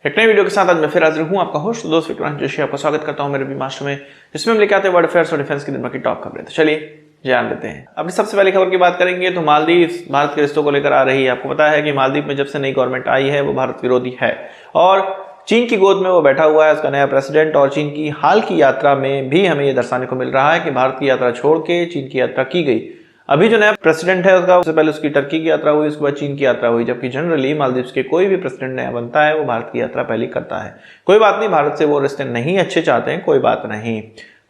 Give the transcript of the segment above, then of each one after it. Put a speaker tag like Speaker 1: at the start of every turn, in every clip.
Speaker 1: एक नई वीडियो के साथ आज मैं फिर हाजिर हूं, आपका होस्ट दोस्त विक्रांत जोशी। आपका स्वागत करता हूं मेरे भी मास्टर में, जिसमें हम लेके आते हैं वर्ल्ड अफेयर्स और डिफेंस की दिन भर की टॉप खबरें। तो चलिए जान लेते हैं। अपनी सबसे पहली खबर की बात करेंगे तो मालदीव भारत के रिश्तों को लेकर आ रही है। आपको पता है कि मालदीव में जब से नई गवर्नमेंट आई है वो भारत विरोधी है और चीन की गोद में वो बैठा हुआ है, उसका नया प्रेसिडेंट। और चीन की हाल की यात्रा में भी हमें ये दर्शाने को मिल रहा है कि भारत की यात्रा छोड़ के चीन की यात्रा की गई। अभी जो नया प्रेसिडेंट है उसका उससे पहले उसकी टर्की की यात्रा हुई, उसके बाद चीन की यात्रा हुई। जबकि जनरली मालदीव्स के कोई भी प्रेसिडेंट नया बनता है वो भारत की यात्रा पहले करता है। कोई बात नहीं, भारत से वो रिश्ते नहीं अच्छे चाहते हैं, कोई बात नहीं,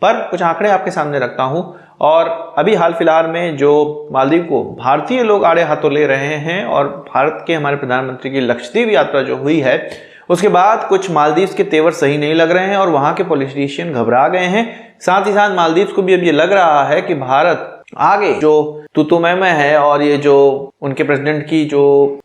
Speaker 1: पर कुछ आंकड़े आपके सामने रखता हूं। और अभी हाल फिलहाल में जो मालदीव को भारतीय लोग आड़े हाथों ले रहे हैं और भारत के हमारे प्रधानमंत्री की लक्षद्वीप यात्रा जो हुई है उसके बाद कुछ मालदीव्स के तेवर सही नहीं लग रहे हैं और वहां के पॉलिटिशियन घबरा गए हैं। साथ ही साथ मालदीव्स को भी अब ये लग रहा है कि भारत आगे जो तू मैं है और ये जो उनके प्रेसिडेंट की जो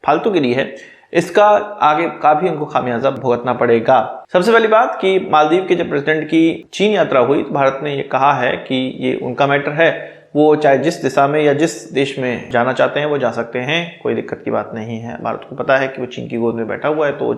Speaker 1: फालतूगिरी है इसका आगे काफी उनको खामियाजा भुगतना पड़ेगा। सबसे पहली बात कि मालदीव के जब प्रेसिडेंट की चीन यात्रा हुई तो भारत ने ये कहा है कि ये उनका मैटर है, वो चाहे जिस दिशा में या जिस देश में जाना चाहते हैं वो जा सकते हैं, कोई दिक्कत की बात नहीं है। भारत को पता है कि वो चीन की गोद में बैठा हुआ है तो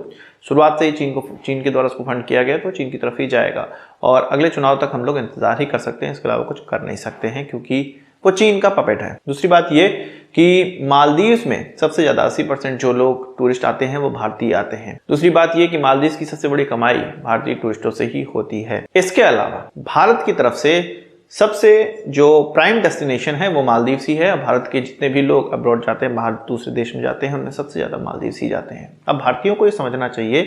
Speaker 1: शुरुआत से ही चीन के द्वारा उसको फंड किया गया तो चीन की तरफ ही जाएगा और अगले चुनाव तक हम लोग इंतजार ही कर सकते हैं, इसके अलावा कुछ कर नहीं सकते हैं क्योंकि वो चीन का पपेट है। दूसरी बात ये कि मालदीव्स में सबसे ज्यादा 80% जो लोग टूरिस्ट आते हैं वो भारतीय आते हैं। दूसरी बात ये कि मालदीव्स की सबसे बड़ी कमाई भारतीय टूरिस्टों से ही होती है। इसके अलावा भारत की तरफ से सबसे जो प्राइम डेस्टिनेशन है वो मालदीव्स ही है। भारत के जितने भी लोग अब्रॉड जाते हैं, बाहर दूसरे देश में जाते हैं, उनमें सबसे ज्यादा मालदीव्स ही जाते हैं। अब भारतीयों को ये समझना चाहिए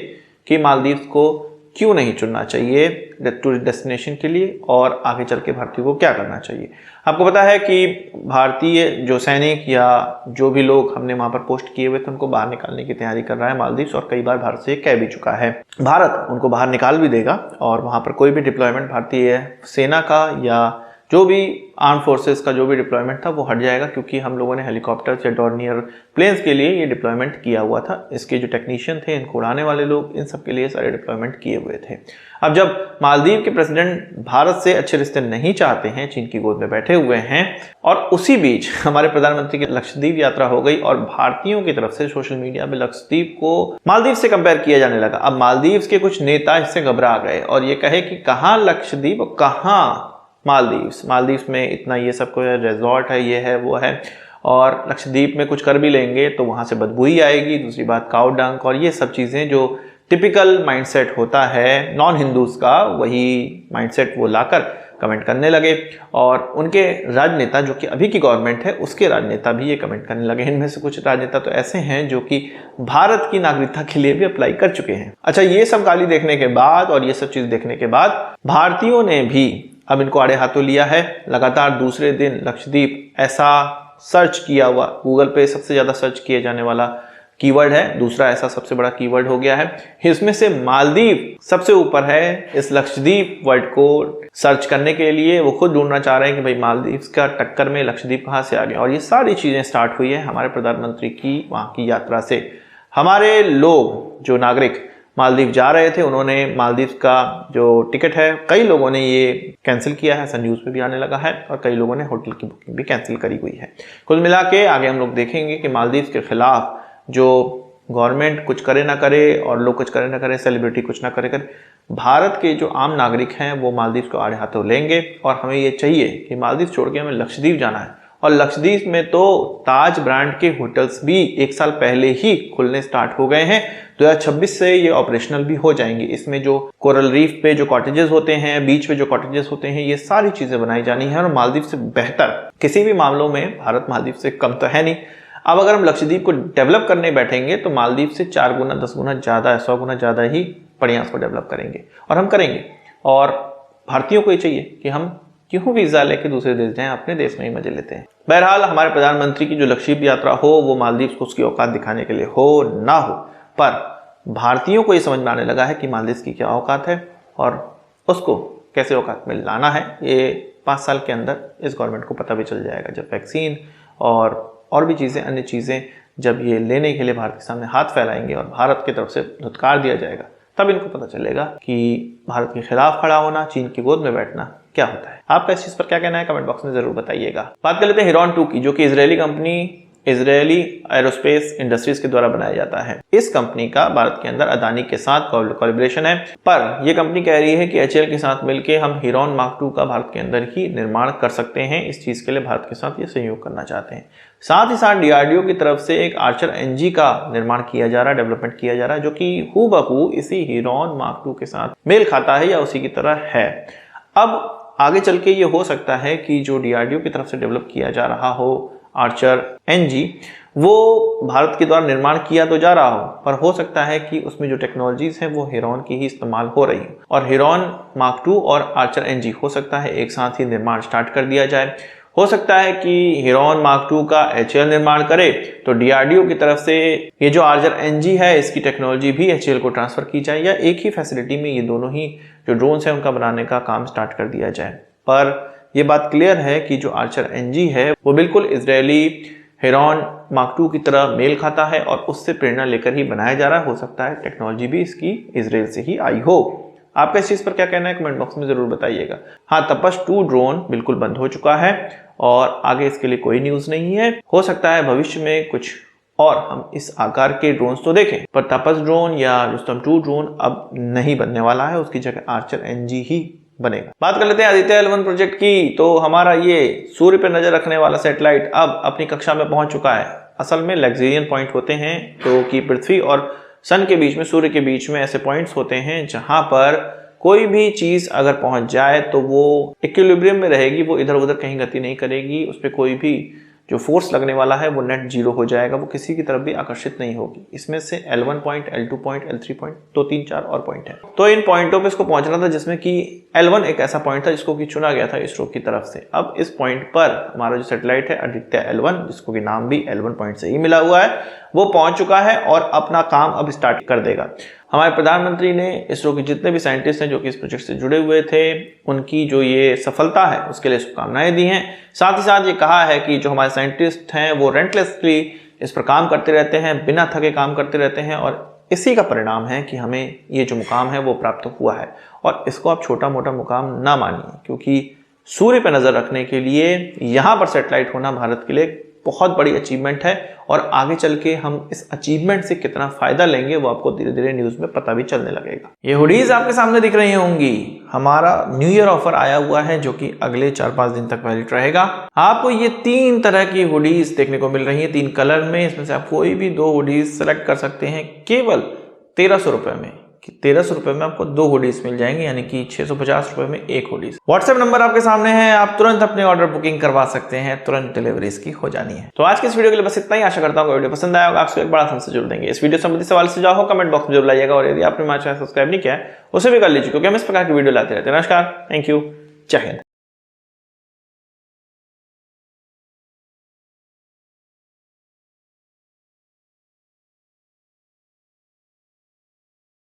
Speaker 1: कि मालदीव्स को क्यों नहीं चुनना चाहिए टूरिस्ट डेस्टिनेशन के लिए और आगे चल के भारतीयों को क्या करना चाहिए। आपको पता है कि भारतीय जो सैनिक या जो भी लोग हमने वहां पर पोस्ट किए हुए थे उनको बाहर निकालने की तैयारी कर रहा है मालदीव्स और कई बार भारत से कह भी चुका है। भारत उनको बाहर निकाल भी देगा और वहां पर कोई भी डिप्लॉयमेंट भारतीय सेना का या जो भी आर्म फोर्सेस का जो भी डिप्लॉयमेंट था वो हट जाएगा क्योंकि हम लोगों ने हेलीकॉप्टर्स या डॉर्नियर प्लेन्स के लिए ये डिप्लॉयमेंट किया हुआ था। इसके जो टेक्नीशियन थे, इनको उड़ाने वाले लोग, इन सब के लिए सारे डिप्लॉयमेंट किए हुए थे। अब जब मालदीव के प्रेसिडेंट भारत से अच्छे रिश्ते नहीं चाहते हैं, चीन की गोद में बैठे हुए हैं और उसी बीच हमारे प्रधानमंत्री की लक्षद्वीप यात्रा हो गई और भारतीयों की तरफ से सोशल मीडिया में लक्षद्वीप को मालदीव से कंपेयर किया जाने लगा। अब मालदीव के कुछ नेता इससे घबरा गए और ये कहे कि कहाँ लक्षद्वीप और कहाँ मालदीव्स में इतना ये सब कोई रिजॉर्ट है, ये है वो है, और लक्षद्वीप में कुछ कर भी लेंगे तो वहां से बदबू ही आएगी। दूसरी बात काऊ डंक और ये सब चीजें जो टिपिकल माइंडसेट होता है नॉन हिंदूज का, वही माइंडसेट वो लाकर कमेंट करने लगे और उनके राजनेता जो कि अभी की गवर्नमेंट है उसके राजनेता भी ये कमेंट करने लगे। इनमें से कुछ राजनेता तो ऐसे हैं जो कि भारत की नागरिकता के लिए भी अप्लाई कर चुके हैं। अच्छा, ये सब गाली देखने के बाद और ये सब चीज देखने के बाद भारतीयों ने भी अब इनको आड़े हाथों लिया है। लगातार दूसरे दिन लक्षद्वीप ऐसा सर्च किया हुआ, गूगल पे सबसे ज्यादा सर्च किए जाने वाला कीवर्ड है, दूसरा ऐसा सबसे बड़ा कीवर्ड हो गया है। इसमें से मालदीव सबसे ऊपर है। इस लक्षद्वीप वर्ड को सर्च करने के लिए वो खुद ढूंढना चाह रहे हैं कि भाई मालदीव का टक्कर में लक्षद्वीप कहाँ से आ गया। और ये सारी चीजें स्टार्ट हुई है हमारे प्रधानमंत्री की वहां की यात्रा से। हमारे लोग जो नागरिक मालदीव जा रहे थे उन्होंने मालदीव का जो टिकट है कई लोगों ने ये कैंसिल किया है, ऐसा न्यूज़ में भी आने लगा है, और कई लोगों ने होटल की बुकिंग भी कैंसिल करी हुई है। कुल मिला के आगे हम लोग देखेंगे कि मालदीव के खिलाफ जो गवर्नमेंट कुछ करे ना करे और लोग कुछ करे ना करे, सेलिब्रिटी कुछ ना करे, भारत के जो आम नागरिक हैं वो मालदीव को आड़े हाथों लेंगे। और हमें ये चाहिए कि मालदीव छोड़ के हमें लक्षद्वीप जाना है और लक्षद्वीप में तो ताज ब्रांड के होटल्स भी 1 साल पहले ही खुलने स्टार्ट हो गए हैं। 2026 से ये ऑपरेशनल भी हो जाएंगे। इसमें जो कोरल रीफ पे जो कॉटेजेस होते हैं, बीच पे जो कॉटेजेस होते हैं, ये सारी चीजें बनाई जानी है और मालदीव से बेहतर किसी भी मामलों में भारत मालदीव से कम तो है नहीं। अब अगर हम लक्षद्वीप को डेवलप करने बैठेंगे तो मालदीव से 4 गुना 10 गुना ज्यादा, 100 गुना ज्यादा ही बढ़िया उसको डेवलप करेंगे और हम करेंगे। और भारतीयों को ये चाहिए कि हम क्यों वीजा लेके दूसरे देश जाएं, अपने देश में ही मजे लेते हैं। बहरहाल हमारे प्रधानमंत्री की जो लक्षद्वीप यात्रा हो वो मालदीव को उसकी औकात दिखाने के लिए हो ना हो, पर भारतीयों को ये समझ में आने लगा है कि मालदीव की क्या औकात है और उसको कैसे औकात में लाना है। ये 5 साल के अंदर इस गवर्नमेंट को पता भी चल जाएगा, जब वैक्सीन और भी चीज़ें, अन्य चीज़ें जब ये लेने के लिए भारत के सामने हाथ फैलाएंगे और भारत की तरफ से धुतकार दिया जाएगा, तब इनको पता चलेगा कि भारत के खिलाफ खड़ा होना, चीन की गोद में बैठना क्या होता है। आपका इस चीज पर क्या कहना है, कमेंट बॉक्स में जरूर बताइएगा। बात कर लेते हैं हिरॉन 2 की, जो कि Israeli company Israeli aerospace industries के द्वारा बनाया जाता है। इस कंपनी का भारत के अंदर अदानी के साथ कोलैबोरेशन है, पर यह कंपनी कह रही है कि HAL के साथ मिलकर हम हीरॉन मार्क II का भारत के अंदर ही निर्माण कर सकते हैं। इस चीज के लिए भारत के साथ ये सहयोग करना चाहते हैं। साथ ही साथ DRDO की तरफ से एक आर्चर NG का निर्माण किया जा रहा है, डेवलपमेंट किया जा रहा है, जो कि हूबहू इसी हीरॉन मार्क II के साथ मेल खाता है या उसी की तरह है। अब आगे चल के ये हो सकता है कि जो DRDO की तरफ से डेवलप किया जा रहा हो आर्चर NG, वो भारत के द्वारा निर्माण किया तो जा रहा हो, पर हो सकता है कि उसमें जो टेक्नोलॉजीज हैं वो हीरॉन की ही इस्तेमाल हो रही है और हीरॉन मार्क II और आर्चर NG हो सकता है एक साथ ही निर्माण स्टार्ट कर दिया जाए। हो सकता है कि हीरॉन मार्क II का HAL निर्माण करे तो DRDO की तरफ से ये जो आर्चर NG है इसकी टेक्नोलॉजी भी HAL को ट्रांसफर की जाए या एक ही फैसिलिटी में ये दोनों ही जो ड्रोन्स हैं उनका बनाने का काम स्टार्ट कर दिया जाए। पर यह बात क्लियर है कि जो आर्चर NG है वो बिल्कुल इजरायली हीरॉन मार्क II की तरह मेल खाता है और उससे प्रेरणा लेकर ही बनाया जा रहा है। हो सकता है टेक्नोलॉजी भी इसकी इजराइल से ही आई हो। आपका इस चीज पर क्या कहना है कमेंट बॉक्स में जरूर बताइएगा। हाँ, तपस 2 ड्रोन बिल्कुल बंद हो चुका है और आगे इसके लिए कोई न्यूज नहीं है। हो सकता है भविष्य में कुछ और हम इस आकार के ड्रोन्स तो देखें, पर तपस ड्रोन या रुस्तम 2 ड्रोन अब नहीं बनने वाला है, उसकी जगह आर्चर NG ही बनेगा। बात कर लेते हैं आदित्य L1 प्रोजेक्ट की। तो हमारा ये सूर्य पर नजर रखने वाला सैटेलाइट अब अपनी कक्षा में पहुंच चुका है। असल में लग्जेरियन पॉइंट होते हैं तो कि पृथ्वी और सन के बीच में, सूर्य के बीच में ऐसे पॉइंट्स होते हैं जहां पर कोई भी चीज अगर पहुंच जाए तो वो इक्विलिब्रियम में रहेगी, वो इधर उधर कहीं गति नहीं करेगी, उस पर कोई भी जो फोर्स लगने वाला है वो नेट जीरो हो जाएगा, वो किसी की तरफ भी आकर्षित नहीं होगी। इसमें से L1 point, L2 point, L3 point, 2, 3, 4 और पॉइंट है। तो इन पॉइंटों पे इसको पहुंचना था, जिसमें कि L1 एक ऐसा पॉइंट था जिसको कि चुना गया था इसरो की तरफ से। अब इस पॉइंट पर हमारा जो सैटेलाइट है आदित्य L1, जिसको कि नाम भी L1 पॉइंट से ही मिला हुआ है, वो पहुंच चुका है और अपना काम अब स्टार्ट कर देगा। हमारे प्रधानमंत्री ने इसरो के जितने भी साइंटिस्ट हैं जो कि इस प्रोजेक्ट से जुड़े हुए थे, उनकी जो ये सफलता है उसके लिए शुभकामनाएं दी हैं। साथ ही साथ ये कहा है कि जो हमारे साइंटिस्ट हैं वो रेंटलेसली इस पर काम करते रहते हैं, बिना थके काम करते रहते हैं और इसी का परिणाम है कि हमें ये जो मुकाम है वो प्राप्त हुआ है। और इसको आप छोटा मोटा मुकाम ना मानिए, क्योंकि सूर्य पर नजर रखने के लिए यहाँ पर सैटेलाइट होना भारत के लिए बहुत बड़ी अचीवमेंट है और आगे चल के हम इस अचीवमेंट से कितना फायदा लेंगे वो आपको धीरे धीरे न्यूज में पता भी चलने लगेगा। ये हुडीज आपके सामने दिख रही होंगी। हमारा न्यू ईयर ऑफर आया हुआ है जो कि अगले 4-5 दिन तक वैलिड रहेगा। आपको ये 3 तरह की हुडीज देखने को मिल रही है, 3 कलर में। इसमें से आप कोई भी 2 हुडीज सेलेक्ट कर सकते हैं केवल 1300 रुपए में। 1300 रुपए में आपको 2 हुडीज मिल जाएंगे, यानी कि 650 रुपए में 1 हुडीज। व्हाट्सएप नंबर आपके सामने है, आप तुरंत अपने ऑर्डर बुकिंग करवा सकते हैं, तुरंत डिलीवरी इसकी हो जानी है। तो आज के इस वीडियो के लिए बस इतना ही। आशा करता हूँ वीडियो पसंद आया होगा। आपसे एक बड़ा हमसे जुड़ देंगे। इस वीडियो संबंधी सवाल सुझाव हो कमेंट बॉक्स में जरूर लाइएगा और यदि आपने हमारा चैनल सब्सक्राइब नहीं किया है उसे भी कर लीजिए, क्योंकि हम इस प्रकार की वीडियो लाते रहते हैं। नमस्कार, थैंक यू, जय हिंद।